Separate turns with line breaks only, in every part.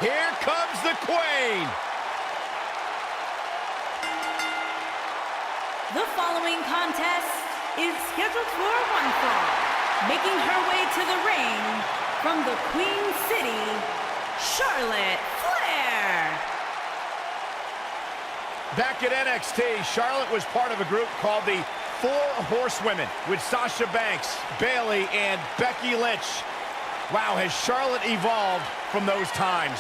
Here comes the Queen.
The following contest is scheduled for one fall. Making her way to the ring from the Queen City, Charlotte Flair.
Back at NXT, Charlotte was part of a group called the Four Horsewomen with Sasha Banks, Bayley, and Becky Lynch. Wow, has Charlotte evolved from those times.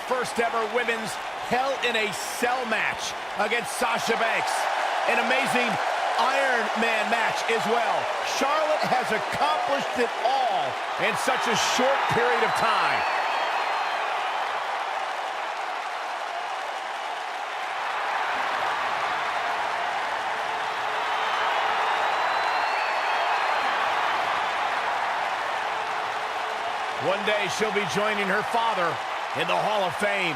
First ever women's Hell in a Cell match against Sasha Banks. An amazing Iron Man match as well. Charlotte has accomplished it all in such a short period of time. One day she'll be joining her father in the Hall of Fame.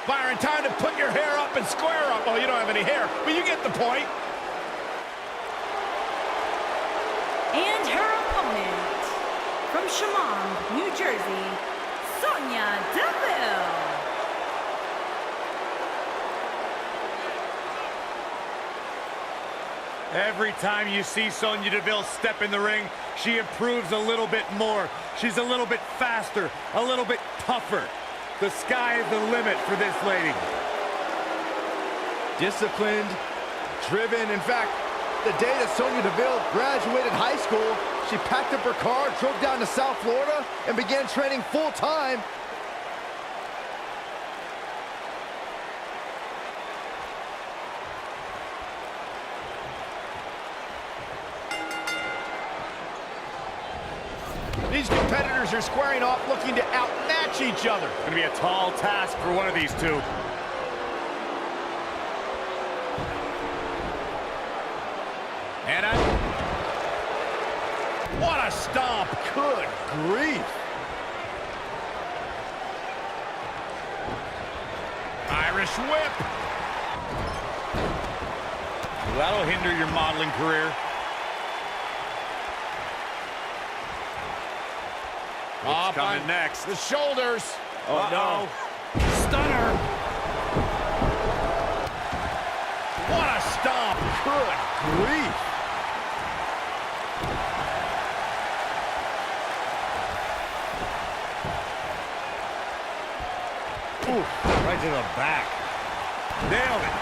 Byron, time to put your hair up and square up. Oh, you don't have any hair, but you get the point.
And her opponent, from Shamong, New Jersey, Sonya Deville.
Every time you see Sonya Deville step in the ring, she improves a little bit more. She's a little bit faster, a little bit tougher. The sky is the limit for this lady.
Disciplined, driven. In fact, the day that Sonya Deville graduated high school, she packed up her car, drove down to South Florida, and began training full-time.
These competitors are squaring off, looking to outmatch each other.
It's going to be a tall task for one of these two.
And what a stomp. Good grief. Irish whip.
That'll hinder your modeling career. What's coming next?
The shoulders.
Oh, no.
Stunner. What a stomp. Good grief.
Ooh, right to the back. Nailed it.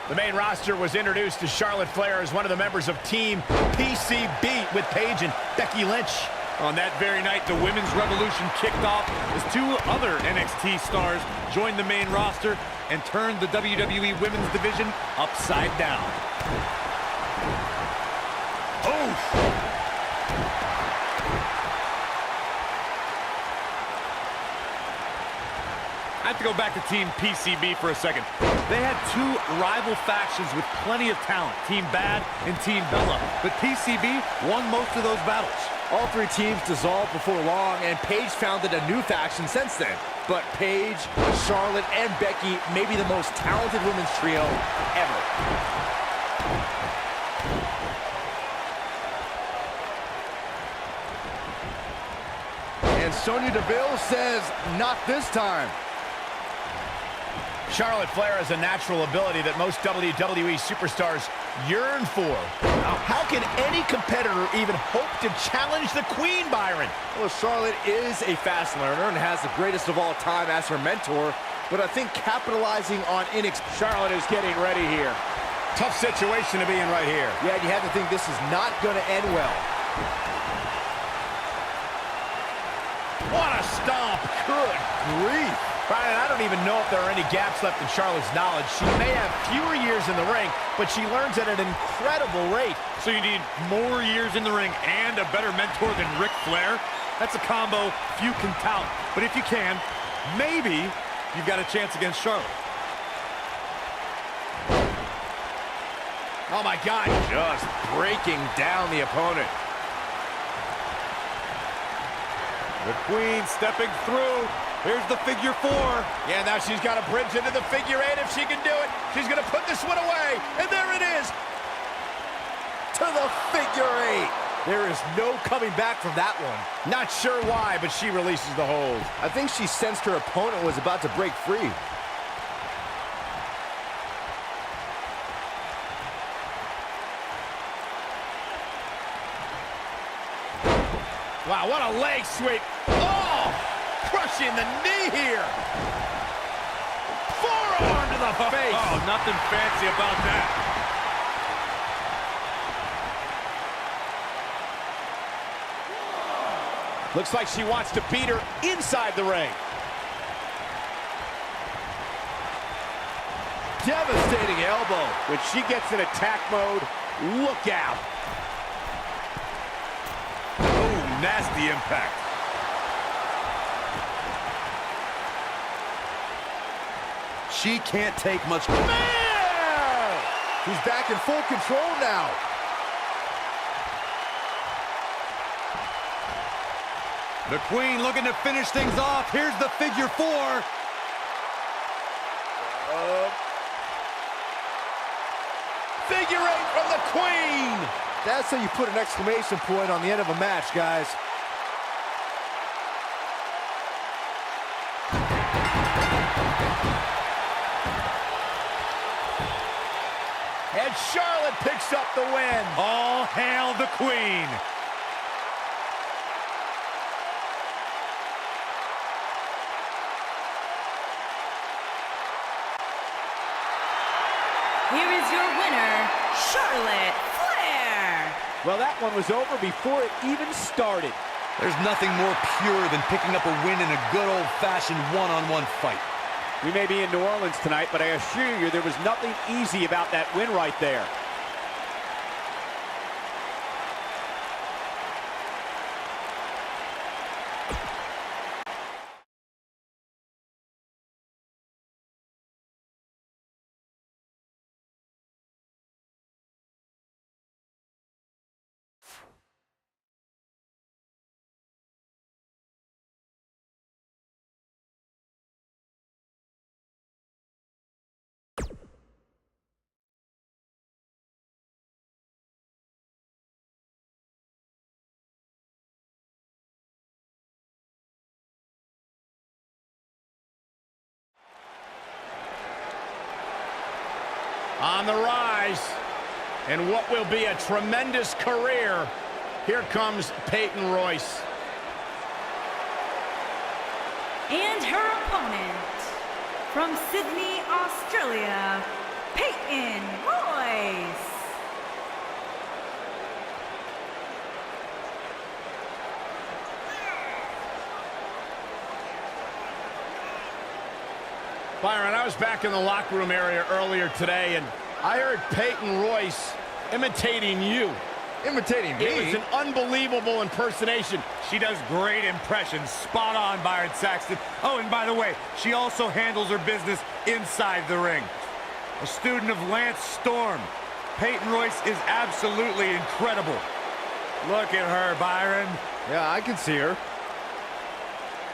The main roster was introduced to Charlotte Flair as one of the members of Team PCB with Paige and Becky Lynch.
On that very night, the Women's Revolution kicked off as two other NXT stars joined the main roster and turned the WWE Women's Division upside down. Oh! I have to go back to Team PCB for a second. They had two rival factions with plenty of talent, Team Bad and Team Bella. But PCB won most of those battles.
All three teams dissolved before long, and Paige founded a new faction since then. But Paige, Charlotte, and Becky may be the most talented women's trio ever. And Sonya Deville says, not this time.
Charlotte Flair has a natural ability that most WWE superstars yearn for. How can any competitor even hope to challenge the Queen, Byron?
Well, Charlotte is a fast learner and has the greatest of all time as her mentor, but I think capitalizing on
Charlotte is getting ready here. Tough situation to be in right here.
Yeah, you have to think this is not going to end well.
What a stomp. Good grief. Brian, I don't even know if there are any gaps left in Charlotte's knowledge. She may have fewer years in the ring, but she learns at an incredible rate.
So you need more years in the ring and a better mentor than Ric Flair? That's a combo few can tout. But if you can, maybe you've got a chance against Charlotte.
Oh my God,
Just breaking down the opponent.
The Queen stepping through. Here's the figure 4.
Yeah, now she's got a bridge into the figure 8 if she can do it. She's going to put this one away, and there it is.
To the figure 8. There is no coming back from that one.
Not sure why, but she releases the hold.
I think she sensed her opponent was about to break free.
Wow, what a leg sweep. Oh, crushing the knee here. Forearm to the face.
Oh, nothing fancy about that.
Looks like she wants to beat her inside the ring.
Devastating elbow.
When she gets in attack mode, look out.
Nasty impact.
She can't take much. Man! He's back in full control now.
The Queen looking to finish things off. Here's the figure 4.
Figure 8 from the Queen.
That's how you put an exclamation point on the end of a match, guys.
And Charlotte picks up the win.
All hail the Queen.
Here is your winner, Charlotte Flair.
Well, that one was over before it even started.
There's nothing more pure than picking up a win in a good old-fashioned one-on-one fight.
We may be in New Orleans tonight, but I assure you there was nothing easy about that win right there. On the rise, and what will be a tremendous career, here comes Peyton Royce.
And her opponent, from Sydney, Australia, Peyton Royce.
Byron, I was back in the locker room area earlier today, and I heard Peyton Royce imitating you.
Imitating me?
It was an unbelievable impersonation.
She does great impressions. Spot on, Byron Saxton. Oh, and by the way, she also handles her business inside the ring. A student of Lance Storm, Peyton Royce is absolutely incredible. Look at her, Byron.
Yeah, I can see her.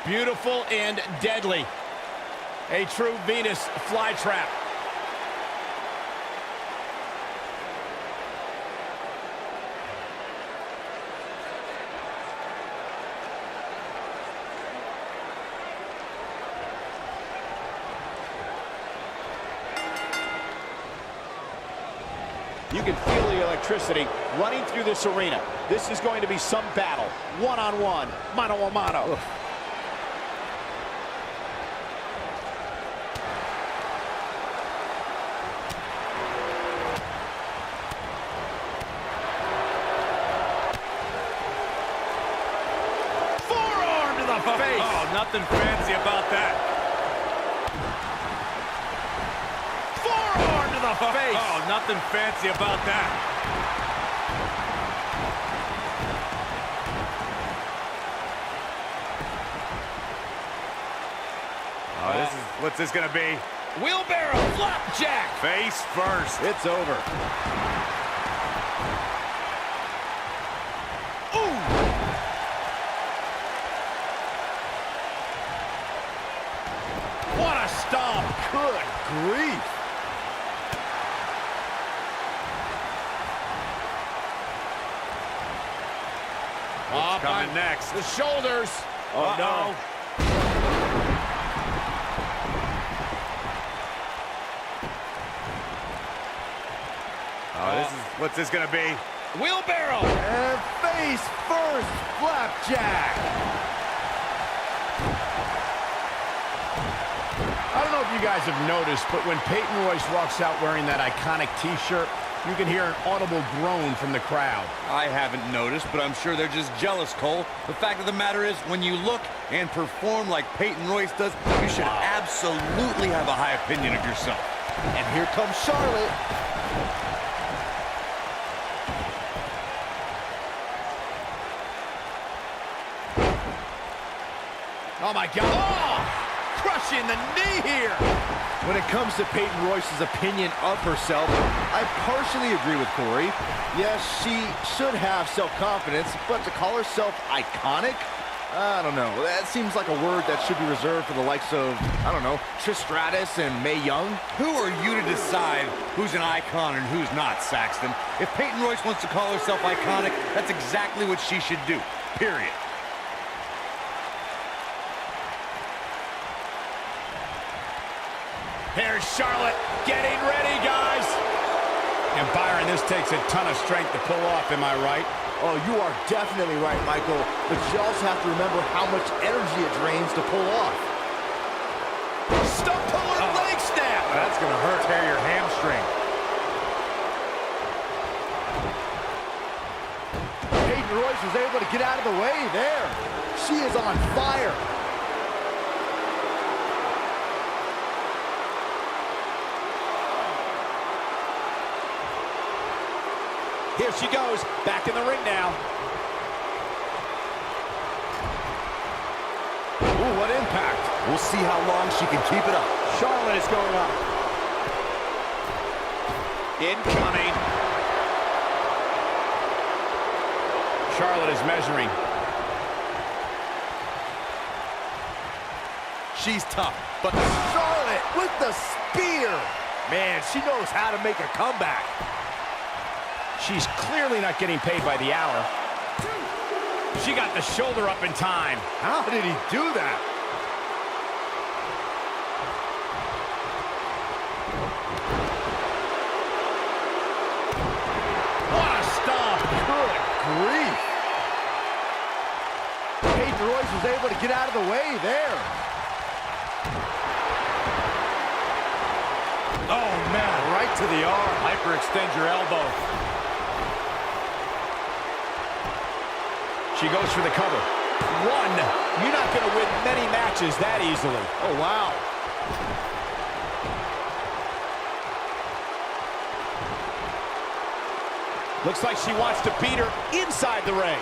Beautiful and deadly. A true Venus flytrap. You can feel the electricity running through this arena. This is going to be some battle. One-on-one, mano-a-mano. Forearm to the face.
Oh, nothing fancy about that.
Forearm to the face.
Oh, nothing fancy about that. Oh, what's this gonna be?
Wheelbarrow flapjack.
Face first.
It's over. grief.
What's coming next?
The shoulders.
Oh, no. What's this gonna be?
Wheelbarrow.
And face first flapjack.
I don't know if you guys have noticed, but when Peyton Royce walks out wearing that iconic T-shirt, you can hear an audible groan from the crowd.
I haven't noticed, but I'm sure they're just jealous, Cole. The fact of the matter is, when you look and perform like Peyton Royce does, you should absolutely have a high opinion of yourself.
And here comes Charlotte.
Oh, my God. Oh! Crushing the knee here.
When it comes to Peyton Royce's opinion of herself, I partially agree with Corey. Yes, she should have self-confidence, but to call herself iconic? I don't know. That seems like a word that should be reserved for the likes of, I don't know, Trish Stratus and Mae Young.
Who are you to decide who's an icon and who's not, Saxton? If Peyton Royce wants to call herself iconic, that's exactly what she should do, period.
Here's Charlotte getting ready, guys. And Byron, this takes a ton of strength to pull off, am I right?
Oh, you are definitely right, Michael. But you also have to remember how much energy it drains to pull off.
Stump puller leg snap.
That's gonna hurt. Tear your hamstring.
Peyton Royce was able to get out of the way there. She is on fire.
Here she goes, back in the ring now.
Ooh, what impact.
We'll see how long she can keep it up.
Charlotte is going up. Incoming. Charlotte is measuring.
She's tough, but
Charlotte with the spear. Man, she knows how to make a comeback.
She's clearly not getting paid by the hour. She got the shoulder up in time.
How did he do that?
What a stomp.
Good grief. Peyton Royce was able to get out of the way there.
Oh, man.
Right to the arm.
Hyperextend your elbow.
She goes for the cover. One. You're not going to win many matches that easily.
Oh, wow.
Looks like she wants to beat her inside the ring.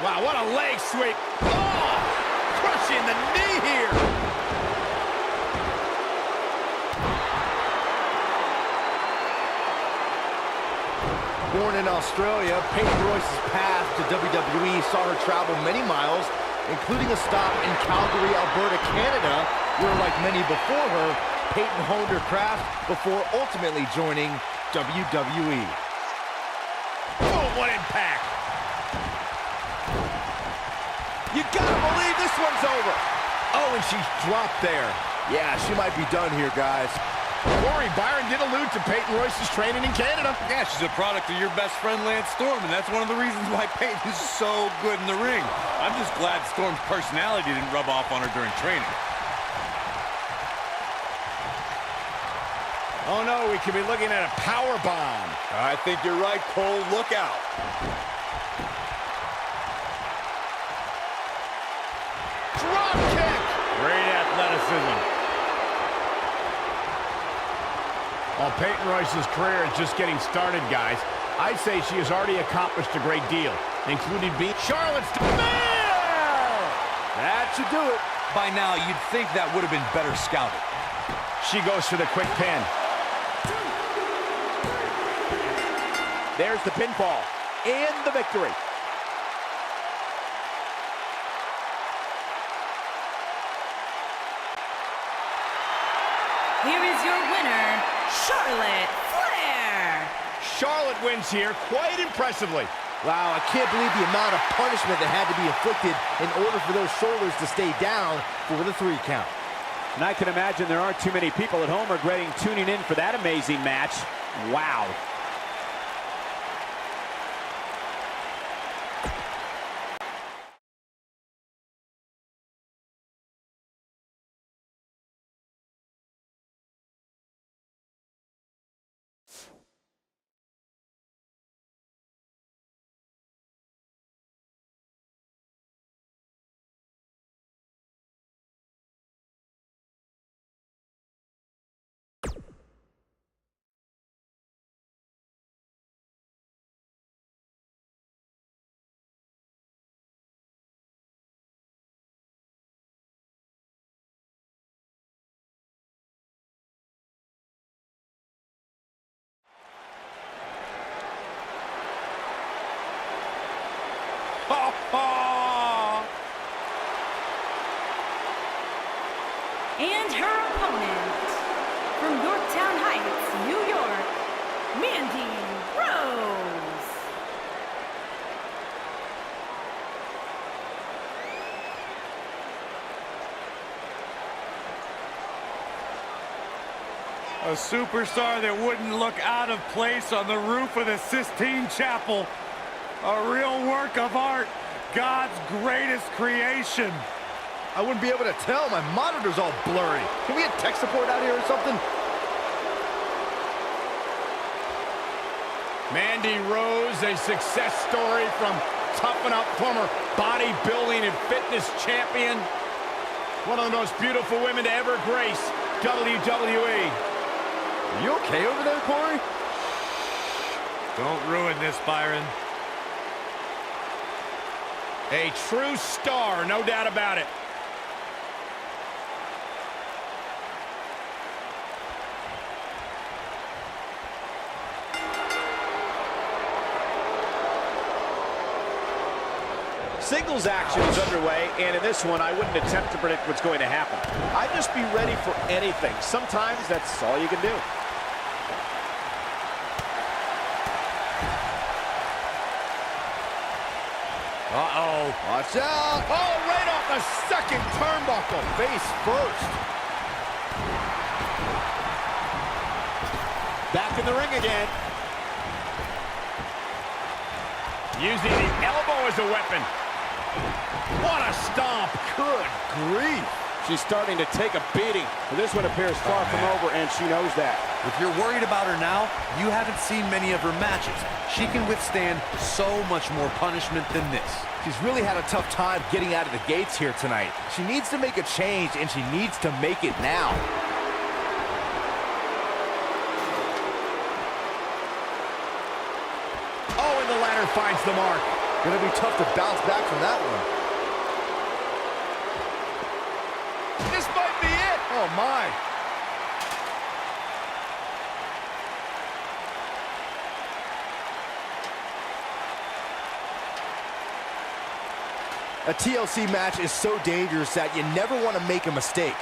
Wow, what a leg sweep. Oh! Crushing the knee here.
Born in Australia, Peyton Royce's path to WWE saw her travel many miles, including a stop in Calgary, Alberta, Canada, where, like many before her, Peyton honed her craft before ultimately joining WWE.
Oh, what impact. You gotta believe this one's over. Oh, and she's dropped there.
Yeah, she might be done here, guys.
Corey, Byron did allude to Peyton Royce's training in Canada.
yeah, she's a product of your best friend, Lance Storm, and that's one of the reasons why Peyton is so good in the ring. I'm just glad Storm's personality didn't rub off on her during training.
Oh, no, we could be looking at a power bomb.
I think you're right, Cole. Look out.
Drop kick.
Great athleticism.
While Peyton Royce's career is just getting started, guys, I'd say she has already accomplished a great deal, including beating Charlotte's...
That should do it.
By now, you'd think that would have been better scouted.
She goes for the quick pin.
There's the pinfall and the victory.
here is your winner, Charlotte Flair.
Charlotte wins here quite impressively.
Wow, I can't believe the amount of punishment that had to be inflicted in order for those shoulders to stay down for the 3 count.
And I can imagine there aren't too many people at home regretting tuning in for that amazing match. Wow.
And her opponent, from Yorktown Heights, New York, Mandy Rose.
A superstar that wouldn't look out of place on the roof of the Sistine Chapel. A real work of art, God's greatest creation.
I wouldn't be able to tell. My monitor's all blurry. Can we get tech support out here or something?
Mandy Rose, a success story from Toughen Up, former bodybuilding and fitness champion. One of the most beautiful women to ever grace WWE.
Are you okay over there, Corey?
Don't ruin this, Byron.
A true star, no doubt about it.
Singles action is underway, and in this one, I wouldn't attempt to predict what's going to happen. I'd just be ready for anything. Sometimes that's all you can do.
Uh-oh.
Watch out.
Oh, right off the second turnbuckle.
Face first.
Back in the ring again.
Using the elbow as a weapon. What a stomp.
Good grief.
She's starting to take a beating. But this one appears far from over, and she knows that.
If you're worried about her now, you haven't seen many of her matches. She can withstand so much more punishment than this.
She's really had a tough time getting out of the gates here tonight. She needs to make a change, and she needs to make it now.
Oh, and the ladder finds the mark.
Gonna be tough to bounce back from that one.
This might be it.
Oh, my. A TLC match is so dangerous that you never want to make a mistake.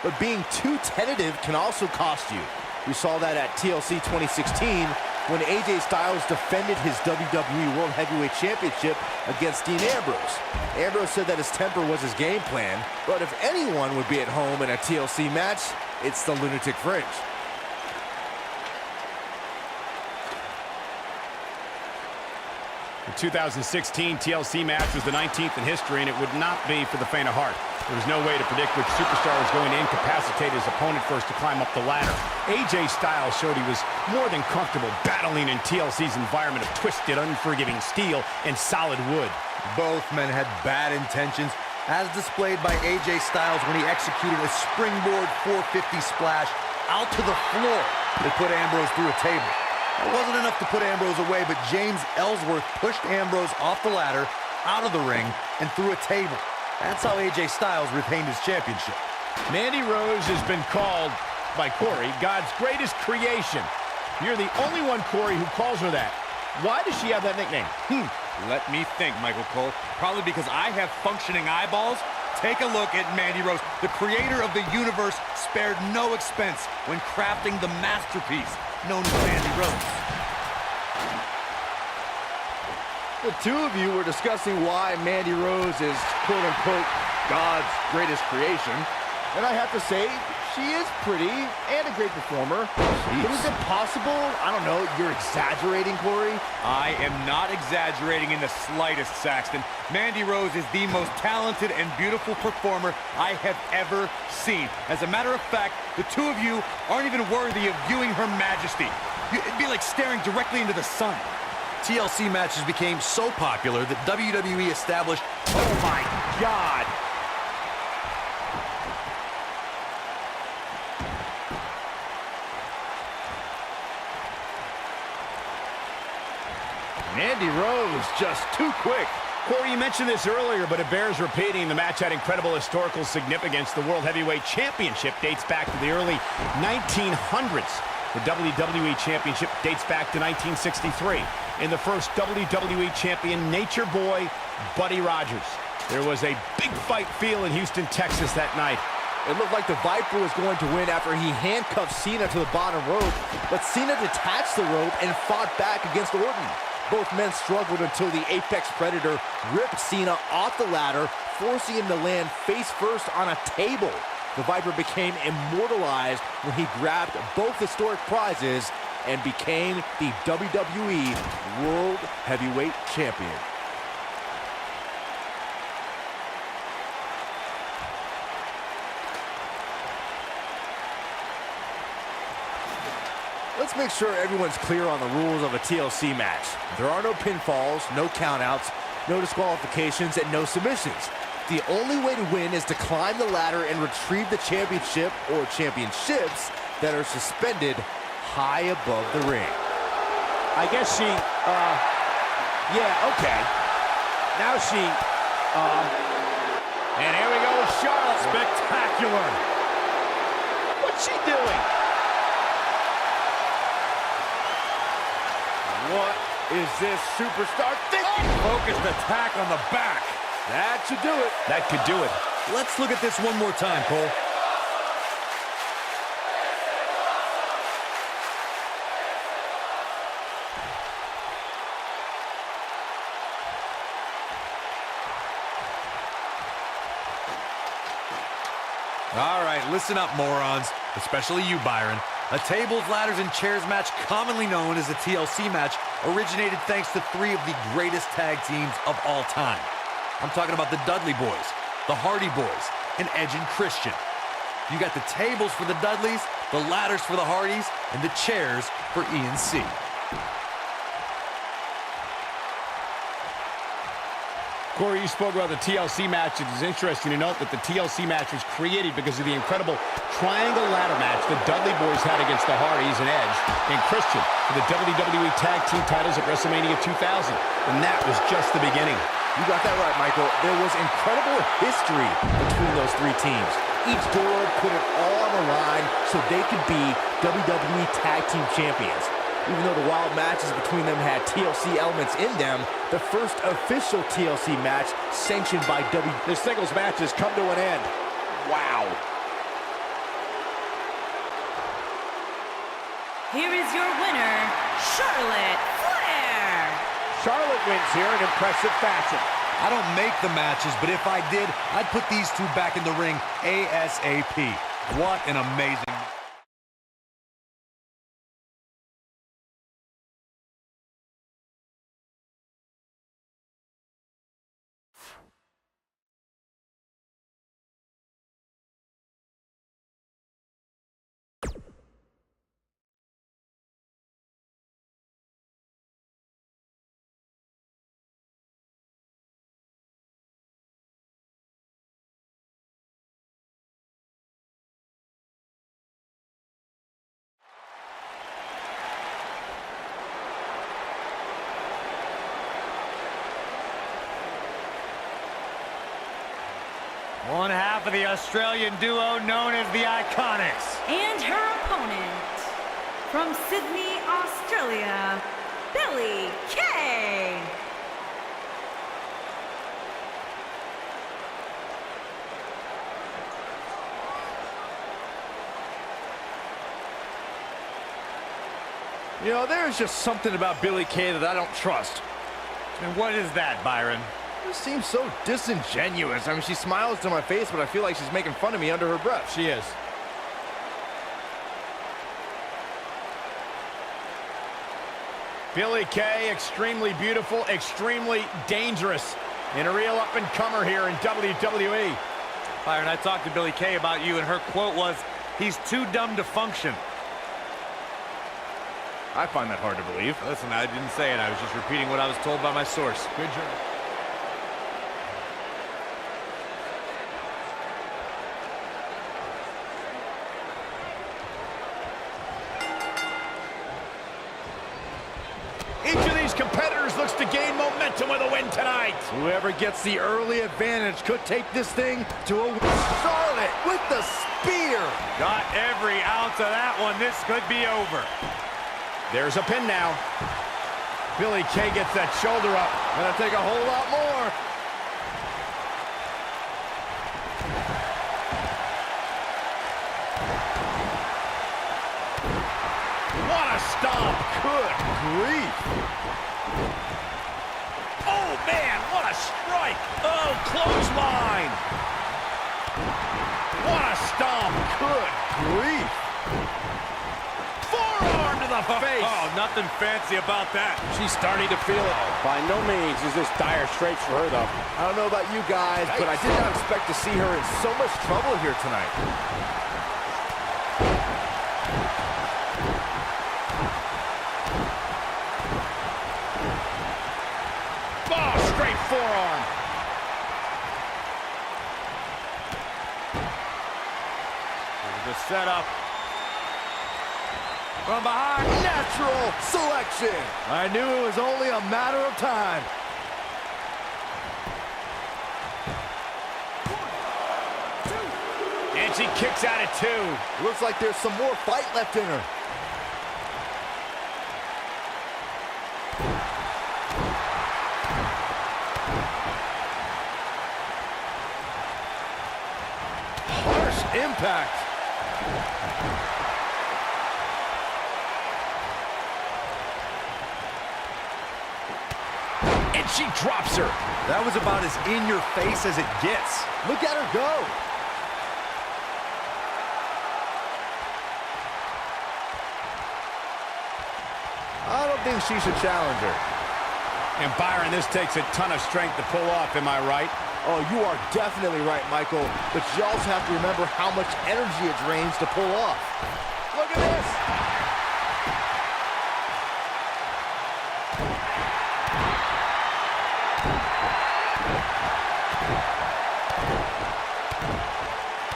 But being too tentative can also cost you. We saw that at TLC 2016 when AJ Styles defended his WWE World Heavyweight Championship against Dean Ambrose. Ambrose said that his temper was his game plan, but if anyone would be at home in a TLC match, it's the Lunatic Fringe.
The 2016 TLC match was the 19th in history, and it would not be for the faint of heart. There was no way to predict which superstar was going to incapacitate his opponent first to climb up the ladder. AJ Styles showed he was more than comfortable battling in TLC's environment of twisted, unforgiving steel and solid wood.
Both men had bad intentions, as displayed by AJ Styles when he executed a springboard 450 splash out to the floor that put Ambrose through a table. It wasn't enough to put Ambrose away, but James Ellsworth pushed Ambrose off the ladder, out of the ring, and through a table. That's how AJ Styles retained his championship.
Mandy Rose has been called by Corey God's greatest creation. You're the only one, Corey, who calls her that. Why does she have that nickname?
Let me think, Michael Cole. Probably because I have functioning eyeballs
Take a look at Mandy Rose. The creator of the universe spared no expense when crafting the masterpiece known as Mandy Rose.
The two of you were discussing why Mandy Rose is quote-unquote God's greatest creation. And I have to say, she is pretty and a great performer. But is it possible, I don't know, you're exaggerating, Corey?
I am not exaggerating in the slightest, Saxton. Mandy Rose is the most talented and beautiful performer I have ever seen. As a matter of fact, the two of you aren't even worthy of viewing her majesty. It'd be like staring directly into the sun.
TLC matches became so popular that WWE established...
Oh my God!
Mandy Rose just too quick.
Corey, you mentioned this earlier, but it bears repeating. The match had incredible historical significance. The World Heavyweight Championship dates back to the early 1900s. The WWE Championship dates back to 1963. In the first WWE Champion, Nature Boy, Buddy Rogers. There was a big fight feel in Houston, Texas that night.
It looked like the Viper was going to win after he handcuffed Cena to the bottom rope, but Cena detached the rope and fought back against Orton. Both men struggled until the Apex Predator ripped Cena off the ladder, forcing him to land face first on a table. The Viper became immortalized when he grabbed both historic prizes and became the WWE World Heavyweight Champion. Let's make sure everyone's clear on the rules of a TLC match. There are no pinfalls, no countouts, no disqualifications, and no submissions. The only way to win is to climb the ladder and retrieve the championship or championships that are suspended high above the ring.
I guess she, yeah, okay. Now she,
And here we go with Charlotte.
Spectacular.
what's she doing?
What is this superstar thinking?
Focused attack on the back.
That should do it.
That could do it.
Let's look at this one more time, Cole. All right, listen up, morons. Especially you, Byron. A tables, ladders, and chairs match, commonly known as a TLC match, originated thanks to three of the greatest tag teams of all time. I'm talking about the Dudley Boys, the Hardy Boys, and Edge and Christian. You got the tables for the Dudleys, the ladders for the Hardys, and the chairs for E&C.
Corey, you spoke about the TLC match. It is interesting to note that the TLC match was created because of the incredible triangle ladder match the Dudley Boys had against the Hardys and Edge and Christian for the WWE Tag Team titles at WrestleMania 2000. And that was just the beginning.
You got that right, Michael. There was incredible history between those three teams. Each duo put it all on the line so they could be WWE Tag Team Champions. Even though the wild matches between them had TLC elements in them, the first official TLC match sanctioned by
The singles match has come to an end. Wow.
Here is your winner, Charlotte Flair.
Charlotte wins here in impressive fashion.
I don't make the matches, but if I did, I'd put these two back in the ring ASAP. What an amazing...
One half of the Australian duo known as the IIconics.
And her opponent, from Sydney, Australia, Billie Kay.
You know, there's just something about Billie Kay that I don't trust.
And what is that, Byron?
It seems so disingenuous. I mean, she smiles to my face, but I feel like she's making fun of me under her breath.
She is. Billie Kay, extremely beautiful, extremely dangerous, and a real up-and-comer here in WWE.
Byron, I talked to Billie Kay about you, and her quote was, "He's too dumb to function."
I find that hard to believe.
Listen, I didn't say it. I was just repeating what I was told by my source.
Good job. Each of these competitors looks to gain momentum with a win tonight.
Whoever gets the early advantage could take this thing to a Charlotte with the spear.
Got every ounce of that one. This could be over.
There's a pin now. Billie Kay gets that shoulder up.
Gonna take a whole lot more.
What a stomp.
Good grief.
Oh, man, what a strike. Oh, clothesline. What a stomp.
Good grief.
Forearm to the face.
Oh, nothing fancy about that.
She's starting to feel it. By no means is this dire straits for her, though.
I don't know about you guys, but I did not expect to see her in so much trouble here tonight.
Oh, straight forearm.
The setup. From behind.
Natural selection. I knew it was only a matter of time.
And she kicks out at 2.
Looks like there's some more fight left in her. Harsh impact.
And she drops her.
That was about as in your face as it gets.
Look at her go. I don't think she should challenge her.
And Byron, this takes a ton of strength to pull off, am I right?
Oh, you are definitely right, Michael. But you also have to remember how much energy it drains to pull off. Look at this.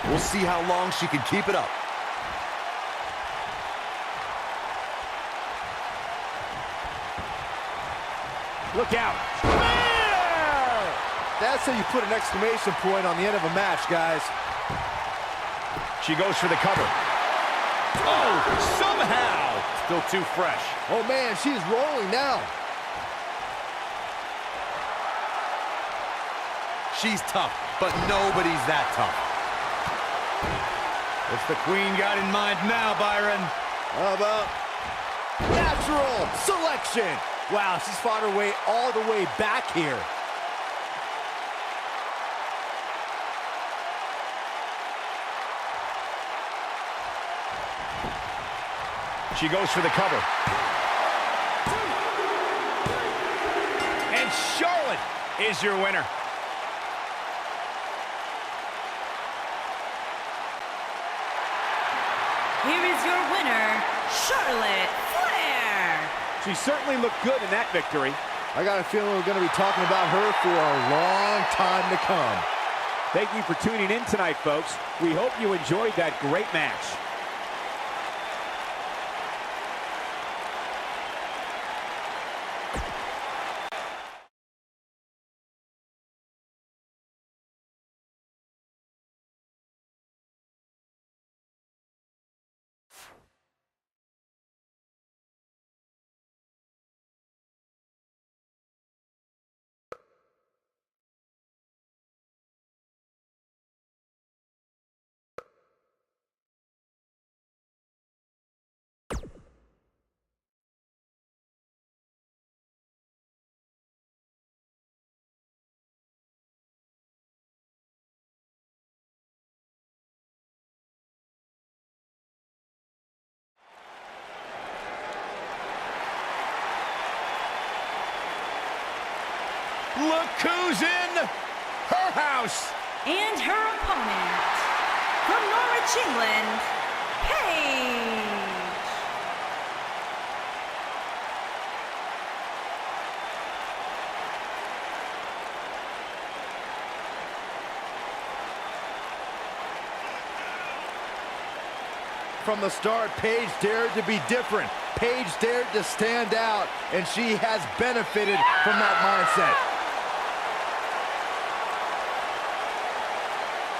We'll see how long she can keep it up.
Look out.
That's how you put an exclamation point on the end of a match, guys.
She goes for the cover. Oh, somehow.
Still too fresh.
Oh, man, she's rolling now.
She's tough, but nobody's that tough.
What's the queen got in mind now, Byron?
How about natural selection? Wow, she's fought her way all the way back here.
She goes for the cover. And Charlotte is your winner.
Here is your winner, Charlotte Flair.
She certainly looked good in that victory.
I got a feeling we're going to be talking about her for a long time to come.
Thank you for tuning in tonight, folks. We hope you enjoyed that great match.
Look who's in her house.
And her opponent, from Norwich, England, Paige.
From the start, Paige dared to be different. Paige dared to stand out, and she has benefited from that mindset.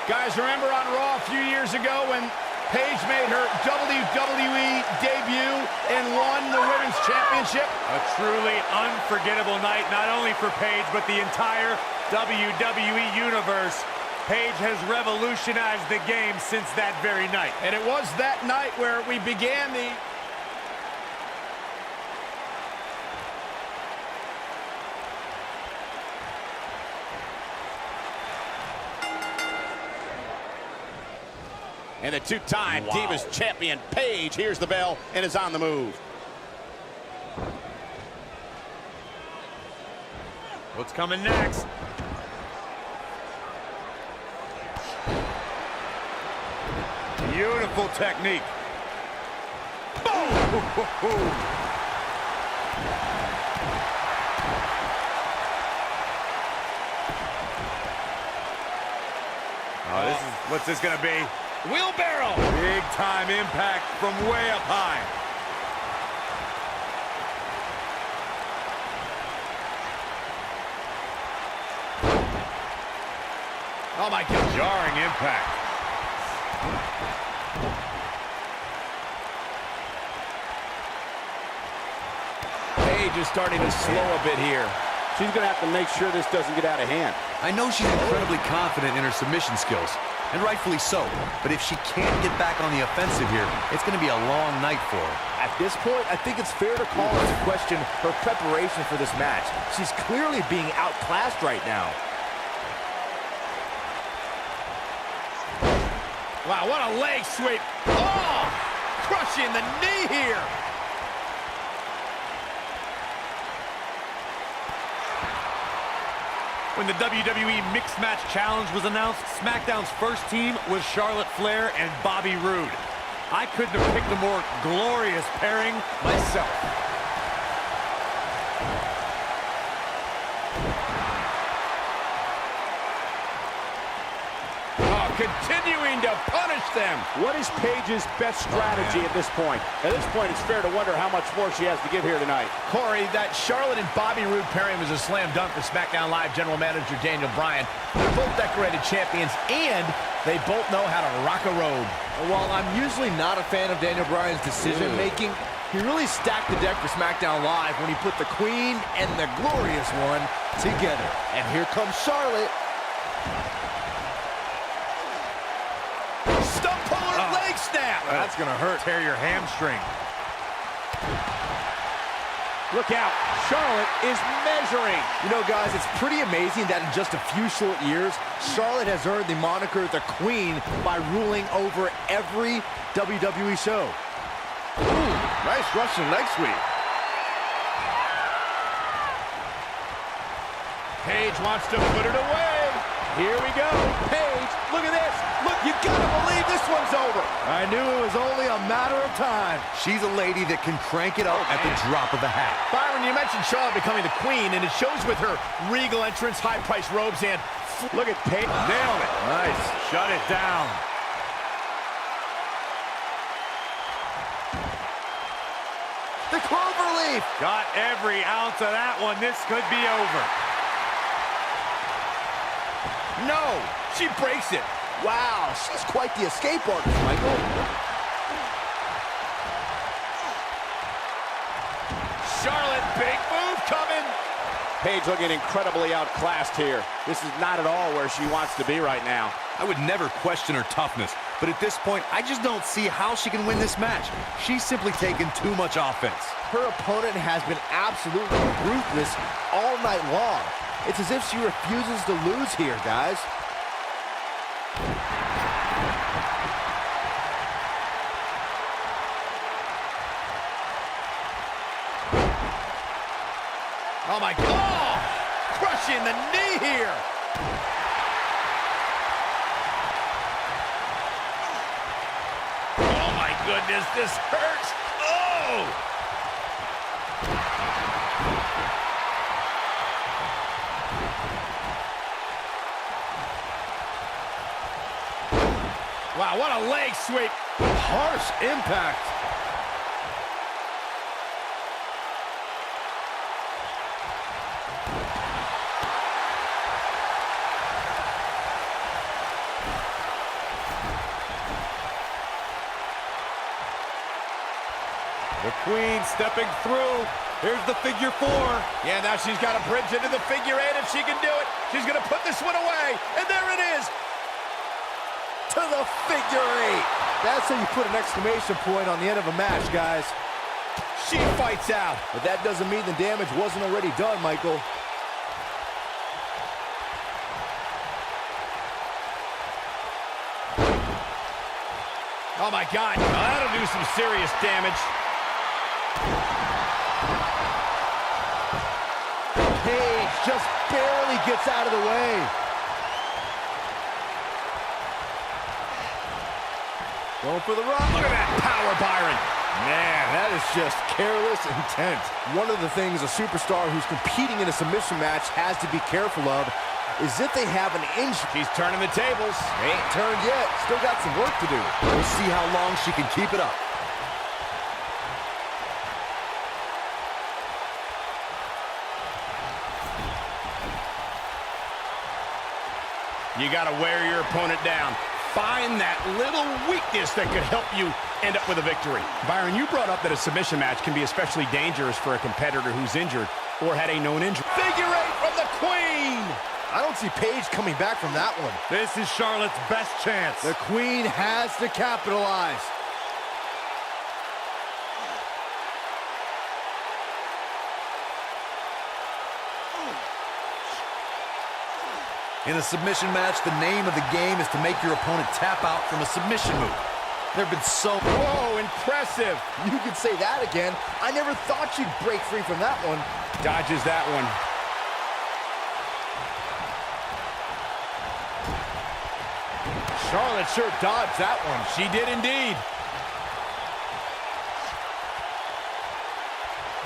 Guys, remember on Raw a few years ago when Paige made her WWE debut and won the Women's Championship?
A truly unforgettable night, not only for Paige, but the entire WWE Universe. Paige has revolutionized the game since that very night.
And it was that night where we began the...
And the two-time Divas champion, Paige, hears the bell and is on the move.
What's coming next? Beautiful technique. Boom! Oh, what's this gonna be?
Wheelbarrow!
Big time impact from way up high.
Oh my God.
Jarring impact.
Paige is starting to slow a bit here.
She's going to have to make sure this doesn't get out of hand.
I know she's incredibly confident in her submission skills, and rightfully so. But if she can't get back on the offensive here, it's going to be a long night for her.
At this point, I think it's fair to call into question her preparation for this match. She's clearly being outclassed right now.
Wow, what a leg sweep. Oh! Crushing the knee here.
When the WWE Mixed Match Challenge was announced, SmackDown's first team was Charlotte Flair and Bobby Roode. I couldn't have picked a more glorious pairing myself.
Continuing to punish them.
What is Paige's best strategy at this point? At this point, it's fair to wonder how much more she has to give here tonight.
Corey, that Charlotte and Bobby Roode pairing was a slam dunk for SmackDown Live General Manager Daniel Bryan. They're both decorated champions, and they both know how to rock a road.
While I'm usually not a fan of Daniel Bryan's decision-making, he really stacked the deck for SmackDown Live when he put the Queen and the Glorious One together. And here comes Charlotte.
Leg snap.
That's gonna hurt. Tear your hamstring.
Look out. Charlotte is measuring.
You know, guys, it's pretty amazing that in just a few short years, Charlotte has earned the moniker the Queen by ruling over every WWE show. Ooh, nice Russian leg sweep.
Paige wants to put it away.
Here we go. Paige, look at this. Look, you gotta believe this one's over.
I knew it was only a matter of time.
She's a lady that can crank it up at the drop of a hat.
Byron, you mentioned Charlotte becoming the Queen, and it shows with her regal entrance, high-priced robes, and...
Look at Paige.
Nailed it.
Nice.
Shut it down.
The cloverleaf.
Got every ounce of that one. This could be over.
No, she breaks it.
Wow, she's quite the escape artist, Michael.
Charlotte, big move coming.
Paige looking incredibly outclassed here. This is not at all where she wants to be right now.
I would never question her toughness, but at this point, I just don't see how she can win this match. She's simply taken too much offense.
Her opponent has been absolutely ruthless all night long. It's as if she refuses to lose here, guys.
Oh, my God. Oh, punching the knee here. Oh my goodness, this hurts. Oh! Wow, what a leg sweep.
Harsh impact.
The Queen stepping through. Here's the figure 4.
Yeah, now she's got a bridge into the figure 8 if she can do it. She's going to put this one away, and there it is.
To the figure 8. That's how you put an exclamation point on the end of a match, guys.
She fights out.
But that doesn't mean the damage wasn't already done, Michael.
Oh my God, that'll do some serious damage.
Paige just barely gets out of the way. Going for the run.
Look at that power, Byron.
Man, that is just careless intent. One of the things a superstar who's competing in a submission match has to be careful of is if they have an injury.
She's turning the tables.
They ain't turned yet. Still got some work to do.
We'll see how long she can keep it up.
You got to wear your opponent down. Find that little weakness that could help you end up with a victory. Byron, you brought up that a submission match can be especially dangerous for a competitor who's injured or had a known injury. Figure 8 from the Queen.
I don't see Paige coming back from that one.
This is Charlotte's best chance.
The Queen has to capitalize.
In a submission match, the name of the game is to make your opponent tap out from a submission move. There have been so...
Whoa, impressive.
You could say that again. I never thought you'd break free from that one.
Dodges that one.
Charlotte sure dodged that one.
She did indeed.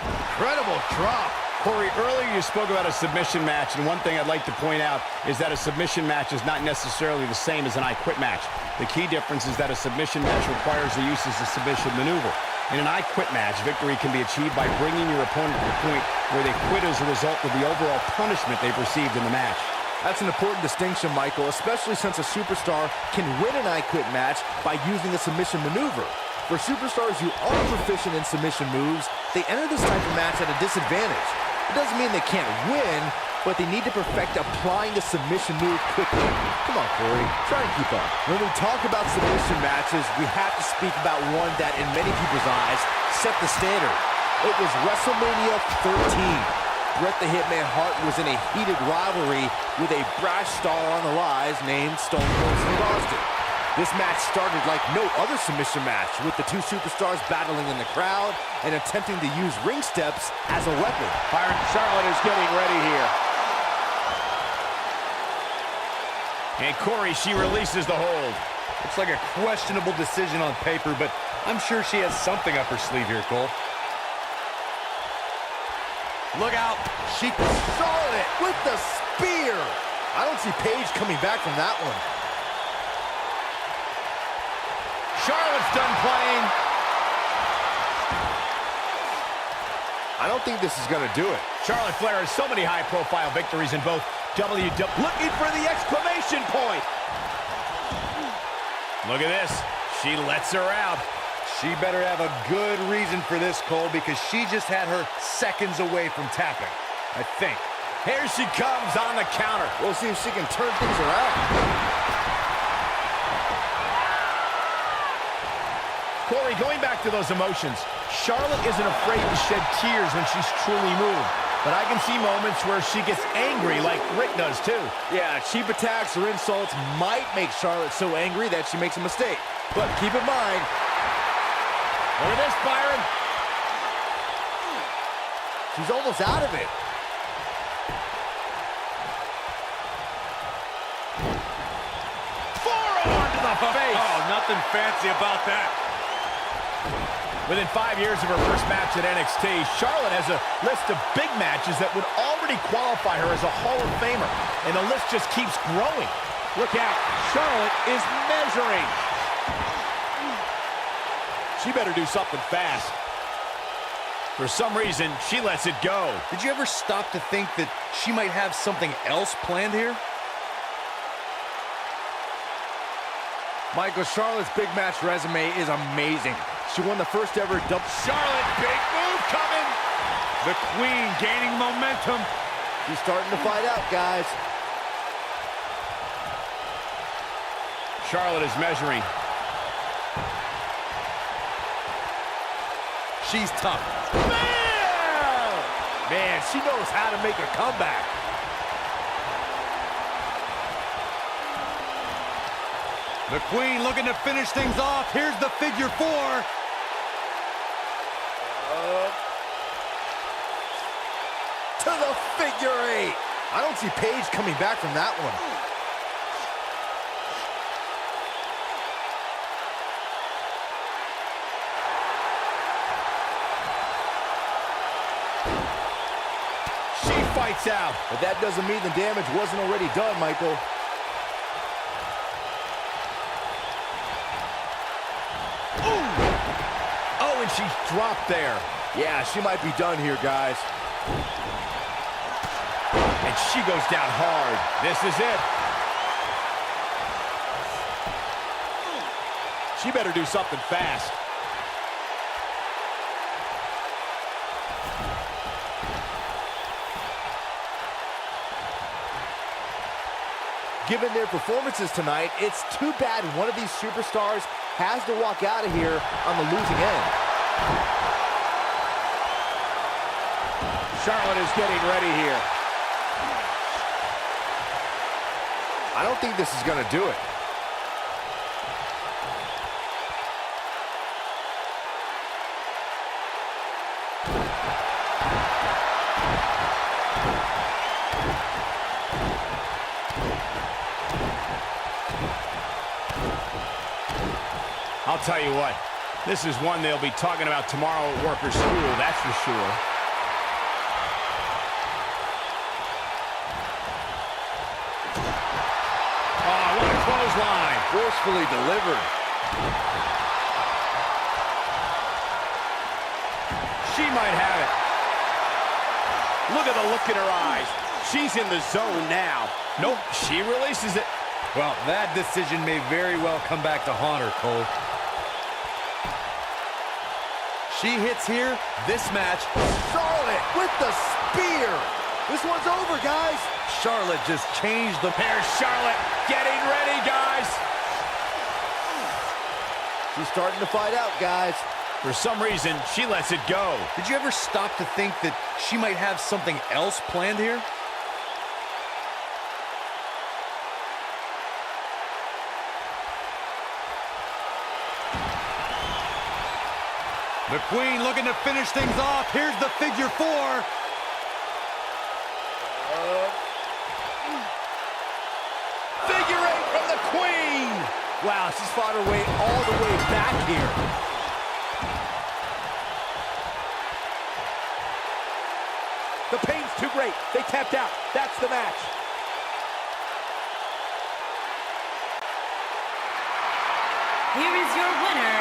Incredible drop.
Corey, earlier you spoke about a submission match, and one thing I'd like to point out is that a submission match is not necessarily the same as an I Quit match. The key difference is that a submission match requires the use of a submission maneuver. In an I Quit match, victory can be achieved by bringing your opponent to the point where they quit as a result of the overall punishment they've received in the match.
That's an important distinction, Michael, especially since a superstar can win an I Quit match by using a submission maneuver. For superstars who are proficient in submission moves, they enter this type of match at a disadvantage. It doesn't mean they can't win, but they need to perfect applying the submission move quickly. Come on, Corey, try and keep up. When we talk about submission matches, we have to speak about one that, in many people's eyes, set the standard. It was WrestleMania 13. Bret the Hitman Hart was in a heated rivalry with a brash star on the rise named Stone Cold Steve Austin. This match started like no other submission match, with the two superstars battling in the crowd and attempting to use ring steps as a weapon.
Byron, Charlotte is getting ready here.
And Corey, she releases the hold.
Looks like a questionable decision on paper, but I'm sure she has something up her sleeve here, Cole.
Look out.
Charlotte with the spear. I don't see Paige coming back from that one.
Charlotte's done playing.
I don't think this is going to do it.
Charlotte Flair has so many high-profile victories in both WWE. Looking for the exclamation point. Look at this. She lets her out.
She better have a good reason for this, Cole, because she just had her seconds away from tapping, I think.
Here she comes on the counter.
We'll see if she can turn things around.
Corey, going back to those emotions, Charlotte isn't afraid to shed tears when she's truly moved. But I can see moments where she gets angry like Rick does too.
Yeah, cheap attacks or insults might make Charlotte so angry that she makes a mistake. But keep in mind,
look at this, Byron.
she's almost out of it.
nothing fancy about that.
Within 5 years of her first match at NXT, Charlotte has a list of big matches that would already qualify her as a Hall of Famer. And the list just keeps growing.
Look out. Charlotte is measuring. She better do something fast.
For some reason, she lets it go.
Did you ever stop to think that she might have something else planned here?
Michael, Charlotte's big match resume is amazing. She won the first ever double.
Charlotte, big move coming. The Queen gaining momentum.
She's starting to fight out, guys.
Charlotte is measuring.
She's tough.
Man, she knows how to make a comeback.
The Queen looking to finish things off. Here's the figure 4.
To the figure 8. I don't see Paige coming back from that one.
She fights out.
But that doesn't mean the damage wasn't already done, Michael.
Oh, and she's dropped there.
Yeah, she might be done here, guys.
And she goes down hard. This is it.
She better do something fast.
Given their performances tonight, it's too bad one of these superstars has to walk out of here on the losing end.
Charlotte is getting ready here.
I don't think this is going to do it.
I'll tell you what, this is one they'll be talking about tomorrow at Workers' School, that's for sure.
Oh, what a clothesline.
Forcefully delivered.
She might have it.
Look at the look in her eyes. She's in the zone now.
Nope, she releases it.
Well, that decision may very well come back to haunt her, Cole. She hits here, this match.
Charlotte with the spear. This one's over, guys.
Charlotte just changed the...
There's Charlotte getting ready, guys.
She's starting to fight out, guys.
For some reason, she lets it go.
Did you ever stop to think that she might have something else planned here? The Queen looking to finish things off. Here's the figure 4.
Figure 8 from the Queen.
Wow, she's fought her way all the way back here.
The pain's too great. They tapped out. That's the match.
Here is your winner,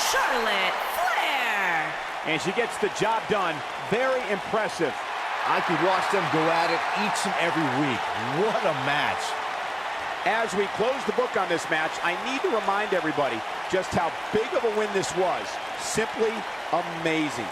Charlotte Flair.
And she gets the job done. Very impressive.
I could watch them go at it each and every week. What a match.
As we close the book on this match, I need to remind everybody just how big of a win this was. Simply amazing.